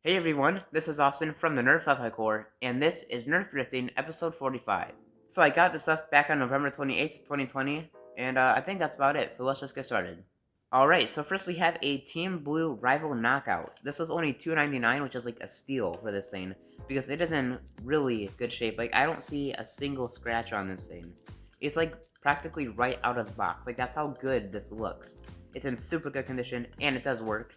Hey everyone, this is Austin from the NERF Thrifting, and this is NERF Thrifting episode 45. So I got this stuff back on November 28th, 2020, and I think that's about it, so let's just get started. Alright, so first we have a Team Blue Rival Knockout. This was only $2.99, which is like a steal for this thing, because it is in really good shape. Like, I don't see a single scratch on this thing. It's like practically right out of the box. Like, that's how good this looks. It's in super good condition, and it does work.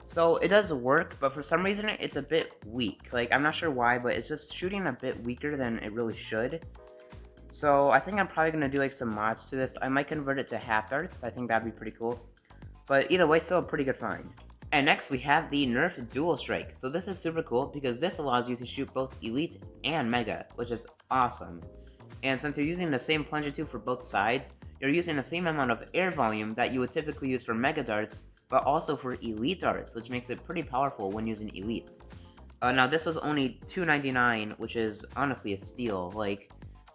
So it does work, but for some reason it's a bit weak. Like, I'm not sure why, but it's just shooting a bit weaker than it really should. So I think I'm probably going to do like some mods to this. I might convert it to half darts. I think that'd be pretty cool. But either way, still a pretty good find. And next we have the NERF Dual Strike. So this is super cool because this allows you to shoot both Elite and Mega, which is awesome. And since you're using the same plunger tube for both sides, you're using the same amount of air volume that you would typically use for Mega darts, but also for Elite darts, which makes it pretty powerful when using Elites. Now this was only $2.99, which is honestly a steal. Like,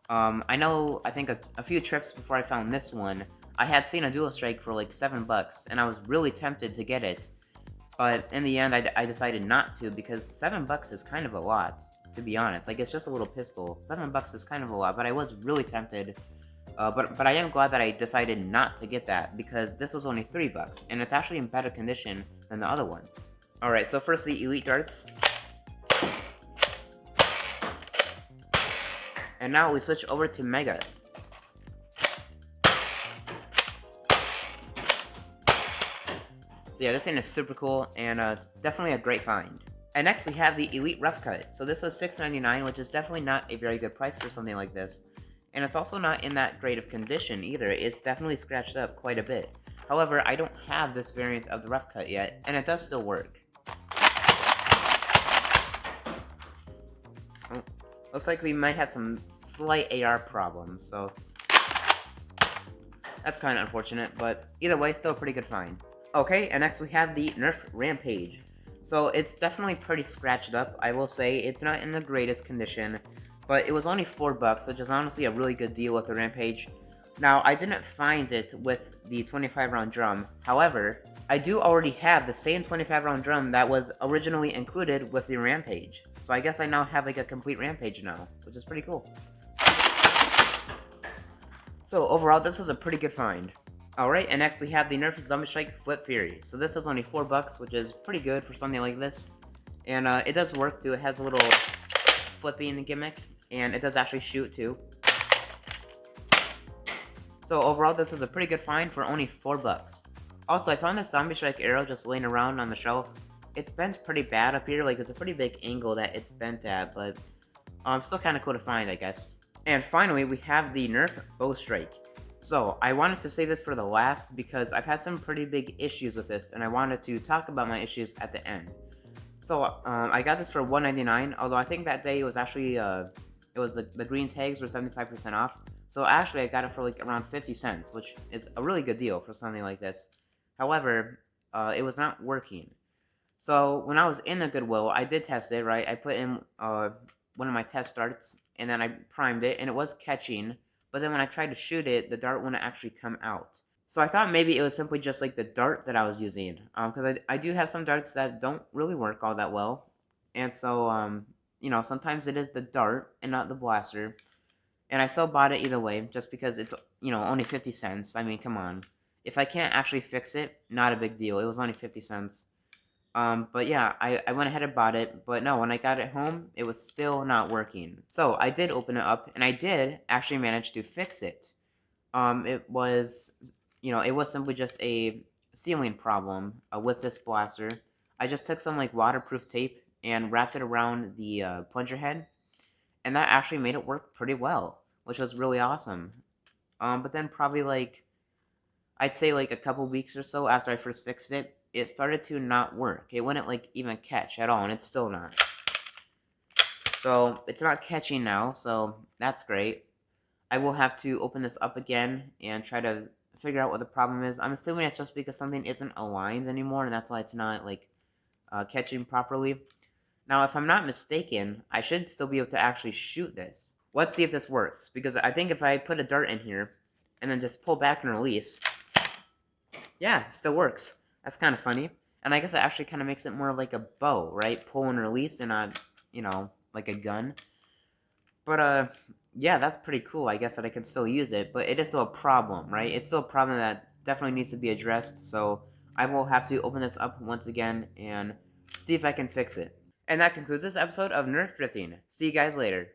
I think a few trips before I found this one, I had seen a Dual Strike for like $7, and I was really tempted to get it. But in the end, I decided not to, because $7 is kind of a lot, to be honest. Like, it's just a little pistol. $7 is kind of a lot, but I was really tempted. But I am glad that I decided not to get that, because this was only $3, and it's actually in better condition than the other one. Alright, so first the Elite darts. And now we switch over to Mega. So yeah, this thing is super cool, and definitely a great find. And next we have the Elite Rough Cut. So this was $6.99, which is definitely not a very good price for something like this. And it's also not in that great of condition either. It's definitely scratched up quite a bit. However, I don't have this variant of the Rough Cut yet, and it does still work. Oh, looks like we might have some slight AR problems, so that's kind of unfortunate, but either way, still a pretty good find. Okay, and next we have the NERF Rampage. So it's definitely pretty scratched up, I will say. It's not in the greatest condition, but it was only $4, which is honestly a really good deal with the Rampage. Now, I didn't find it with the 25-round drum. However, I do already have the same 25-round drum that was originally included with the Rampage. So I guess I now have like a complete Rampage now, which is pretty cool. So overall, this was a pretty good find. Alright, and next we have the NERF Zombie Strike Flip Fury. So this was only $4, which is pretty good for something like this. And it does work too. It has a little flipping gimmick, and it does actually shoot too. So overall, this is a pretty good find for only $4. Also, I found this Zombie Strike arrow just laying around on the shelf. It's bent pretty bad up here. Like, it's a pretty big angle that it's bent at, but still kind of cool to find, I guess. And finally, we have the NERF Bow Strike. So, I wanted to say this for the last because I've had some pretty big issues with this, and I wanted to talk about my issues at the end. So, I got this for $1.99, although I think that day it was actually, it was the green tags were 75% off. So actually, I got it for like around 50 cents, which is a really good deal for something like this. However, it was not working. So when I was in the Goodwill, I did test it, right? I put in one of my test darts, and then I primed it, and it was catching. But then when I tried to shoot it, the dart wouldn't actually come out. So I thought maybe it was simply just like the dart that I was using. Because I do have some darts that don't really work all that well. And so, you know, sometimes it is the dart and not the blaster. And I still bought it either way, just because it's, you know, only 50 cents. I mean, come on. If I can't actually fix it, not a big deal. It was only 50 cents. But yeah, I went ahead and bought it, but no, when I got it home, it was still not working. So I did open it up, and I did actually manage to fix it. It was, you know, it was simply just a sealing problem with this blaster. I just took some like waterproof tape and wrapped it around the plunger head, and that actually made it work pretty well, which was really awesome. But then probably like, I'd say like a couple weeks or so after I first fixed it, it started to not work. It wouldn't like even catch at all, and it's still not. So it's not catching now, so that's great. I will have to open this up again and try to figure out what the problem is. I'm assuming it's just because something isn't aligned anymore, and that's why it's not like catching properly. Now, if I'm not mistaken, I should still be able to actually shoot this. Let's see if this works, because I think if I put a dart in here and then just pull back and release, Yeah, it still works. That's kind of funny. And I guess it actually kind of makes it more like a bow, right? Pull and release and not, like a gun. But, yeah, that's pretty cool. I guess that I can still use it, but it is still a problem, right? It's still a problem that definitely needs to be addressed, so I will have to open this up once again and see if I can fix it. And that concludes this episode of NERF Thrifting. See you guys later.